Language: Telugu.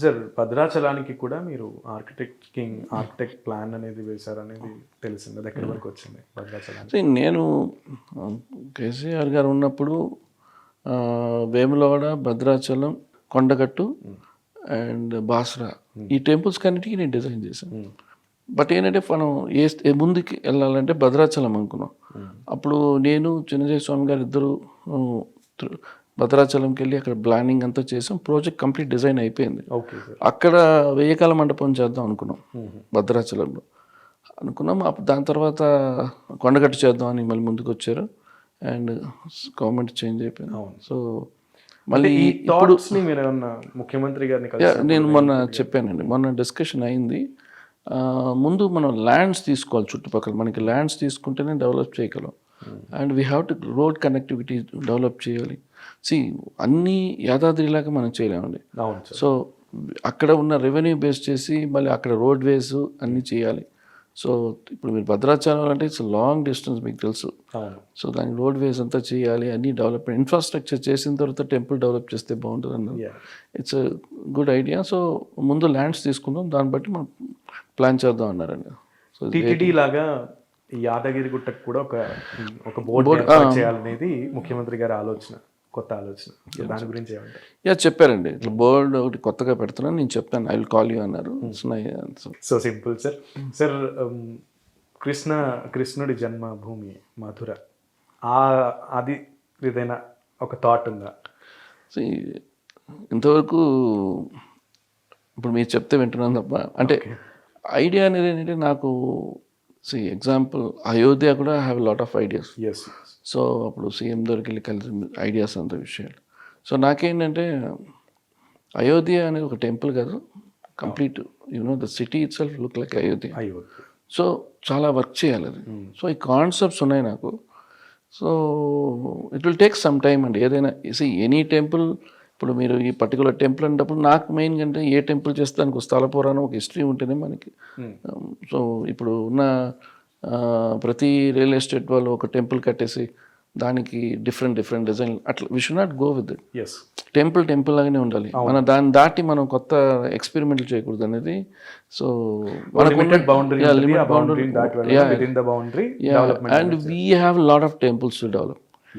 సార్ భద్రాచలానికి కూడా మీరు ఆర్కిటెక్ట్ ప్లాన్ అనేది వేశారనేది తెలిసింది. అది ఎక్కడి వరకు వచ్చింది భద్రాచలానికి? నేను కేసీఆర్ గారు ఉన్నప్పుడు వేములవాడ, భద్రాచలం, కొండగట్టు అండ్ బాసరా ఈ టెంపుల్స్ కన్నిటికీ నేను డిజైన్ చేశాను. బట్ ఏంటంటే మనం ముందుకి వెళ్ళాలంటే భద్రాచలం అనుకున్నాం. అప్పుడు నేను చిన్నజయ స్వామి గారు ఇద్దరు భద్రాచలంకి వెళ్ళి అక్కడ ప్లానింగ్ అంతా చేసాం. ప్రాజెక్ట్ కంప్లీట్ డిజైన్ అయిపోయింది. అక్కడ వెయ్యకాల మండపం చేద్దాం అనుకున్నాం భద్రాచలంలో అనుకున్నాం. దాని తర్వాత కొండగట్టు చేద్దాం అని మళ్ళీ ముందుకు వచ్చారు అండ్ గవర్నమెంట్ చేంజ్ అయిపోయింది. సో మళ్ళీ ఇప్పుడు ముఖ్యమంత్రి గారిని నేను మొన్న చెప్పానండి, మొన్న డిస్కషన్ అయింది. ముందు మనం ల్యాండ్స్ తీసుకోవాలి చుట్టుపక్కల. మనకి ల్యాండ్స్ తీసుకుంటేనే డెవలప్ చేయగలం. And we have to road connectivity develop చేయాలి. అన్నీ యాదాద్రిలాగా మనం చేయలేమండి. సో అక్కడ ఉన్న రెవెన్యూ బేస్ చేసి మళ్ళీ అక్కడ రోడ్ వేస్ అన్నీ చేయాలి. సో ఇప్పుడు మీరు భద్రాచలం అంటే ఇట్స్ లాంగ్ డిస్టెన్స్, మీకు తెలుసు. సో దానికి రోడ్ వేస్ అంతా చేయాలి, అన్నీ డెవలప్మెంట్ ఇన్ఫ్రాస్ట్రక్చర్ చేసిన తర్వాత టెంపుల్ డెవలప్ చేస్తే బాగుంటుంది అన్నారు. It's good idea. సో ముందు ల్యాండ్స్ తీసుకుందాం, దాన్ని బట్టి మనం ప్లాన్ చేద్దాం అన్నారండి. సో టీటీడీ లాగా యాదగిరి గుట్టకు కూడా ఒక బోర్డు చేయాలనేది ముఖ్యమంత్రి గారి ఆలోచన, కొత్త ఆలోచన. దాని గురించి ఏమంటారు? చెప్పారండి, ఇట్లా బోర్డు ఒకటి కొత్తగా పెడుతున్నాను, నేను చెప్పాను, ఐ విల్ కాల్ యూ అన్నారు. So simple sir. సార్ కృష్ణుడి జన్మభూమి మధుర, అది ఏదైనా ఒక థాట్ ఉందా? ఇంతవరకు ఇప్పుడు మీరు చెప్తే వింటున్నాను తప్ప, అంటే ఐడియా అనేది ఏంటంటే నాకు ఎగ్జాంపుల్ అయోధ్య కూడా have lot of ideas. So అప్పుడు సీఎం దగ్గరికి వెళ్ళి కలిసి ఐడియాస్ అంత విషయాలు. సో నాకేంటంటే అయోధ్య అనేది ఒక టెంపుల్ కాదు, complete the city it self look like Ayodhya. So చాలా వర్క్ చేయాలి అది. సో ఈ కాన్సెప్ట్స్ ఉన్నాయి నాకు. So it will take some time అండి. ఏదైనా ఎనీ టెంపుల్, ఇప్పుడు మీరు ఈ పర్టికులర్ టెంపుల్ అన్నప్పుడు నాకు మెయిన్గా అంటే ఏ టెంపుల్ చేస్తే దానికి ఒక స్థల పురాణం, ఒక హిస్టరీ ఉంటేనే మనకి. సో ఇప్పుడు ఉన్న ప్రతి రియల్ ఎస్టేట్ వాళ్ళు ఒక టెంపుల్ కట్టేసి దానికి డిఫరెంట్ డిజైన్, అట్లా we should not go with it. Temple లాగానే ఉండాలి. మనం దాన్ని దాటి మనం కొత్త ఎక్స్పెరిమెంట్లు చేయకూడదు అనేది. So and we have lot of temples to develop.